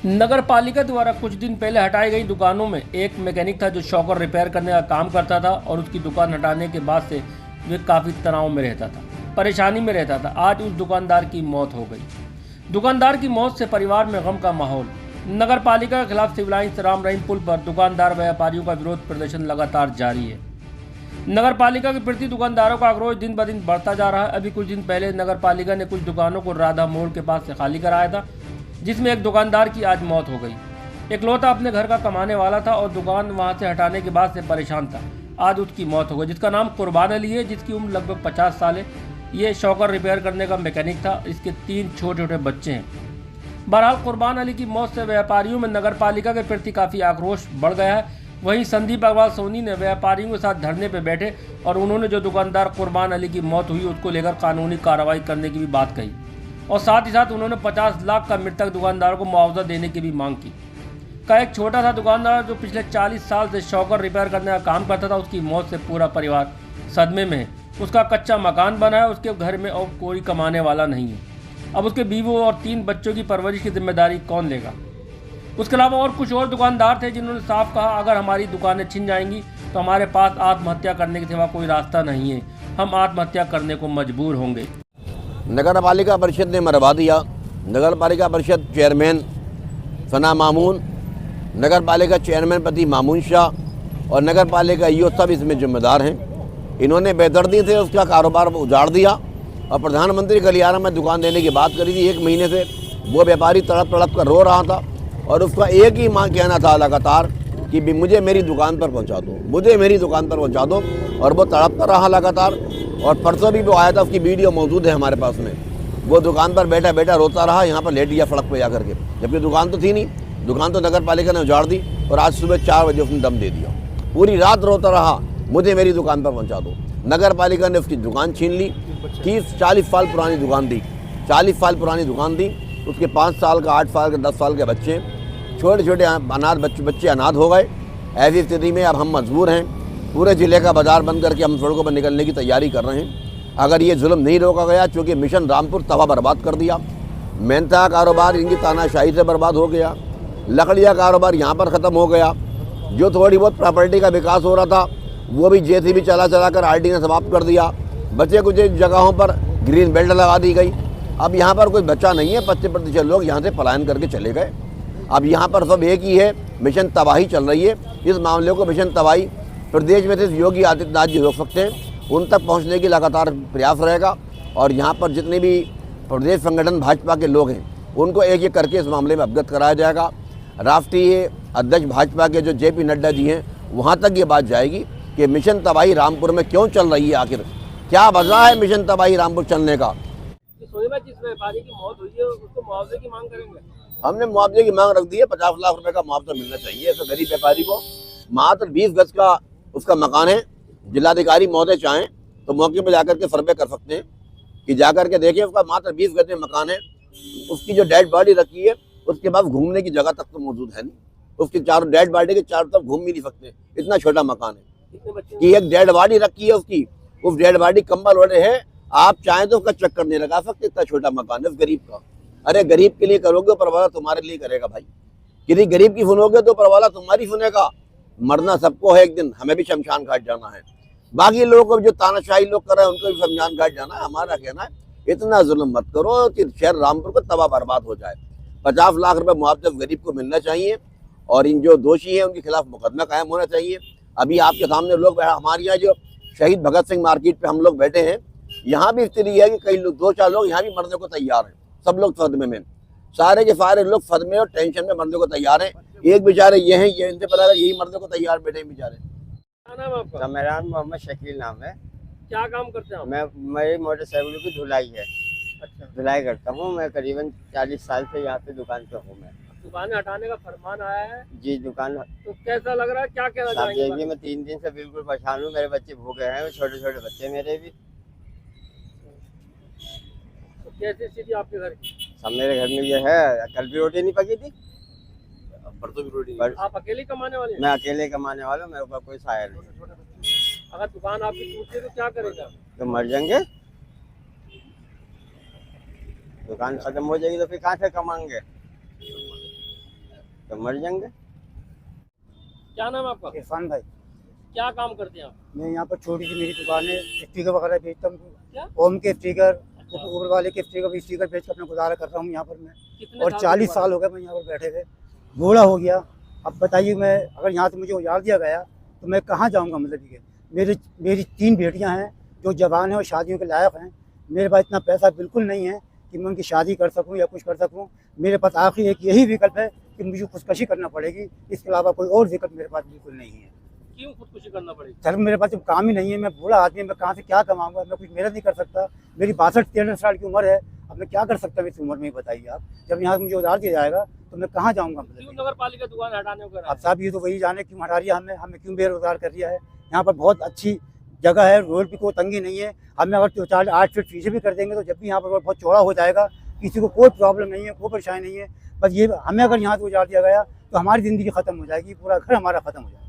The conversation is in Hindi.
नगर पालिका द्वारा कुछ दिन पहले हटाई गई दुकानों में एक मैकेनिक था जो शॉकर रिपेयर करने का काम करता था और उसकी दुकान हटाने के बाद से वे काफ़ी तनाव में रहता था, परेशानी में रहता था। आज उस दुकानदार की मौत हो गई। दुकानदार की मौत से परिवार में गम का माहौल। नगर पालिका के खिलाफ सिविल लाइन्स राम रहीम पुल पर दुकानदार व्यापारियों का विरोध प्रदर्शन लगातार जारी है। नगर पालिका के प्रति दुकानदारों का आक्रोश दिन ब दिन बढ़ता जा रहा है। अभी कुछ दिन पहले नगर पालिका ने कुछ दुकानों को राधा मोड़ के पास से खाली कराया था, जिसमें एक दुकानदार की आज मौत हो गई। इकलौता अपने घर का कमाने वाला था और दुकान वहां से हटाने के बाद से परेशान था। आज उसकी मौत हो गई, जिसका नाम कुर्बान अली है, जिसकी उम्र लगभग 50 साल है। ये शॉकर रिपेयर करने का मैकेनिक था। इसके 3 छोटे छोटे बच्चे हैं। बहरहाल कुर्बान अली की मौत से व्यापारियों में नगर पालिका के प्रति काफ़ी आक्रोश बढ़ गया है। वहीं संदीप अग्रवाल सोनी ने व्यापारियों के साथ धरने पर बैठे और उन्होंने जो दुकानदार कुर्बान अली की मौत हुई उसको लेकर कानूनी कार्रवाई करने की भी बात कही और साथ ही साथ उन्होंने 50 लाख का मृतक दुकानदारों को मुआवजा देने की भी मांग की। का एक छोटा सा दुकानदार जो पिछले 40 साल से शॉकर रिपेयर करने का काम करता था, उसकी मौत से पूरा परिवार सदमे में है। उसका कच्चा मकान बना है, उसके घर में और कोई कमाने वाला नहीं है। अब उसके बीवी और 3 बच्चों की परवरिश की जिम्मेदारी कौन लेगा? उसके अलावा और कुछ और दुकानदार थे जिन्होंने साफ कहा, अगर हमारी दुकानें छिन जाएंगी तो हमारे पास आत्महत्या करने के सिवा कोई रास्ता नहीं है, हम आत्महत्या करने को मजबूर होंगे। नगर पालिका परिषद ने मरवा दिया। नगर पालिका परिषद चेयरमैन सना मामून, नगर पालिका चेयरमैन पति मामून शाह और नगर पालिका ईओ सब इसमें जिम्मेदार हैं। इन्होंने बेदर्दी से उसका कारोबार उजाड़ दिया और प्रधानमंत्री गलियारा में दुकान देने की बात करी थी। 1 महीने से वो व्यापारी तड़प तड़प कर रो रहा था और उसका एक ही मांग कहना था लगातार कि भी मुझे मेरी दुकान पर पहुंचा दो, मुझे मेरी दुकान पर पहुंचा दो। और वो तड़पता रहा लगातार। और परसों भी वो आया था, उसकी वीडियो मौजूद है हमारे पास में। वो दुकान पर बैठा बैठा रोता रहा, यहाँ पर लेट गया सड़क पर जा करके, जबकि दुकान तो थी नहीं। दुकान तो नगर पालिका ने उजाड़ दी और आज सुबह 4 बजे उसने दम दे दिया। पूरी रात रोता रहा, मुझे मेरी दुकान पर पहुँचा दो। नगर पालिका ने उसकी दुकान छीन ली। 30-40 साल पुरानी दुकान दी, 40 साल पुरानी दुकान दी। उसके 5 साल का, 8 साल के, 10 साल के बच्चे, छोटे छोटे अनाथ बच्चे अनाथ हो गए। ऐसी स्थिति में अब हम मजबूर हैं। पूरे ज़िले का बाजार बंद करके हम सड़कों पर निकलने की तैयारी कर रहे हैं। अगर ये जुल्म नहीं रोका गया, चूँकि मिशन रामपुर तबाह बर्बाद कर दिया, मेहनता कारोबार इनकी तानाशाही से बर्बाद हो गया, लकड़िया कारोबार यहाँ पर ख़त्म हो गया, जो थोड़ी बहुत प्रॉपर्टी का विकास हो रहा था वो भी जेसीबी चला कर आरडी ने समाप्त कर दिया। बचे कुछ जगहों पर ग्रीन बेल्ट लगा दी गई। अब यहाँ पर कोई बच्चा नहीं है। 25% लोग यहाँ से पलायन करके चले गए। अब यहाँ पर सब एक ही है, मिशन तबाही चल रही है। इस मामले को मिशन तबाही प्रदेश में से योगी आदित्यनाथ जी रोक सकते हैं। उन तक पहुँचने की लगातार प्रयास रहेगा और यहाँ पर जितने भी प्रदेश संगठन भाजपा के लोग हैं उनको एक एक करके इस मामले में अवगत कराया जाएगा। राष्ट्रीय अध्यक्ष भाजपा के जो जेपी नड्डा जी हैं, वहाँ तक ये बात जाएगी कि मिशन तबाही रामपुर में क्यों चल रही है, आखिर क्या वजह है मिशन तबाही रामपुर चलने का। जिस व्यापारी की मौत हुई है उसको मुआवजे की मांग करेंगे। हमने मुआवजे की मांग रख दी है। 50 लाख रुपए का मुआवजा मिलना चाहिए ऐसे गरीब व्यापारी को। मात्र 20 गज का उसका मकान है। जिलाधिकारी महोदय चाहें तो मौके पर जाकर के सर्वे कर सकते हैं कि जाकर के देखें। उसका मात्र 20 गज में मकान है। उसकी जो डेड बॉडी रखी है उसके बाद घूमने की जगह तक तो मौजूद है नहीं। उसकी चारों डेड बॉडी के चारों तरफ घूम भी नहीं सकते, इतना छोटा मकान है कि एक डेड बॉडी रखी है उसकी, उस डेड बॉडी कंबल ओढ़े है। आप चाहें तो उसका चक्कर नहीं लगा सकते, इतना छोटा मकान है उस गरीब का। अरे गरीब के लिए करोगे तो परवाला तुम्हारे लिए करेगा भाई। किसी गरीब की सुनोगे तो परवाला तुम्हारी सुनेगा। मरना सबको है एक दिन, हमें भी शमशान घाट जाना है। बाकी लोगों को जो तानाशाही लोग कर रहे हैं उनको भी शमशान घाट जाना है। हमारा कहना है इतना जुल्म मत करो कि शहर रामपुर को तबाह बर्बाद हो जाए। 50 लाख रुपए मुआवजा गरीब को मिलना चाहिए और इन जो दोषी हैं उनके खिलाफ मुकदमा कायम होना चाहिए। अभी आपके सामने लोग, हमारे यहाँ जो शहीद भगत सिंह मार्केट पे हम लोग बैठे हैं, यहाँ भी स्थिति है कि कई लोग, 2-4 लोग यहाँ भी मरने को तैयार हैं। सब लोग सदमे में, सारे के सारे लोग सदमे और टेंशन में मरने को तैयार हैं। एक बेचारे ये हैं, ये इनसे पता है यही मरने को तैयार बैठे हैं बेचारे। क्या नाम है आपका? मेरा मोहम्मद शकील नाम है। क्या काम करते हैं? मेरी मोटरसाइकिल की धुलाई है। अच्छा, धुलाई करता हूँ मैं। करीबन 40 साल से यहाँ पे दुकान पे हूँ मैं। दुकानें हटाने का फरमान आया है जी दुकान तो कैसा लग रहा है, क्या कहना साहब चाहेंगे? देखिए, मैं 3 दिन से बिल्कुल परेशान हूँ। मेरे बच्चे भूखे हैं, छोटे छोटे बच्चे मेरे भी। तो कैसी स्थिति आपके घर की? सब मेरे घर में ये है। कल भी रोटी नहीं पकी थी, परसों भी रोटी। आप अकेले कमाने वाले हैं? मैं अकेले कमाने वाला हूँ, मेरे ऊपर कोई सहायक नहीं। अगर दुकान आपकी टूटती तो क्या करेगा? तो मर जाएंगे। दुकान खत्म हो जाएगी तो फिर कहाँ से कमाएंगे। तो मर जाएंगे। क्या नाम है आपका? इरफान भाई, क्या काम करते हैं आप? मैं यहाँ पर छोटी सी मेरी दुकान है, स्टीकर वगैरह बेचता क्या? हूँ। ओम के स्टीकर, अच्छा। ऊपर वाले के स्टीकर बेच कर अपना गुजारा कर रहा हूँ यहाँ पर मैं। कितने और साल 40 की साल हो गए मैं यहाँ पर बैठे हुए, बूढ़ा हो गया। अब बताइए, मैं अगर यहाँ से मुझे उजाड़ दिया गया तो मैं कहाँ जाऊँगा? मतलब ये मेरी 3 बेटियाँ हैं जो जवान हैं और शादियों के लायक हैं। मेरे पास इतना पैसा बिल्कुल नहीं है कि मैं उनकी शादी कर सकूं या कुछ कर सकूं। मेरे पास आखिर एक यही विकल्प है कि मुझे खुदकशी करना पड़ेगी, इसके अलावा कोई और विकल्प मेरे पास बिल्कुल नहीं है। क्यों खुदकुशी करना पड़ेगी? सर, मेरे पास जब काम ही नहीं है, मैं बूढ़ा आदमी, मैं कहाँ से क्या कमाऊंगा? मैं कुछ मेहनत नहीं कर सकता। मेरी 62-63 साल की उम्र है, अब मैं क्या कर सकता हूँ इस उम्र में? बताइए आप। जब यहाँ से मुझे उधार दिया जाएगा तो मैं कहाँ जाऊँगा? क्यों मतलब नगर पालिका दुकान हटाने को कह रहा अब है? साहब, ये तो वही जाने क्यों हटा रही है हमें क्यों बेरोजगार कर दिया है। यहाँ पर बहुत अच्छी जगह है, रोड की कोई तंगी नहीं है। हमें अगर 4-8 फीट पीछे भी कर देंगे तो जब भी यहाँ पर रोड बहुत चौड़ा हो जाएगा, किसी को कोई प्रॉब्लम नहीं है, कोई परेशानी नहीं है। बस ये हमें अगर यहाँ से उजाड़ दिया गया तो हमारी ज़िंदगी ख़त्म हो जाएगी, पूरा घर हमारा ख़त्म हो जाएगा।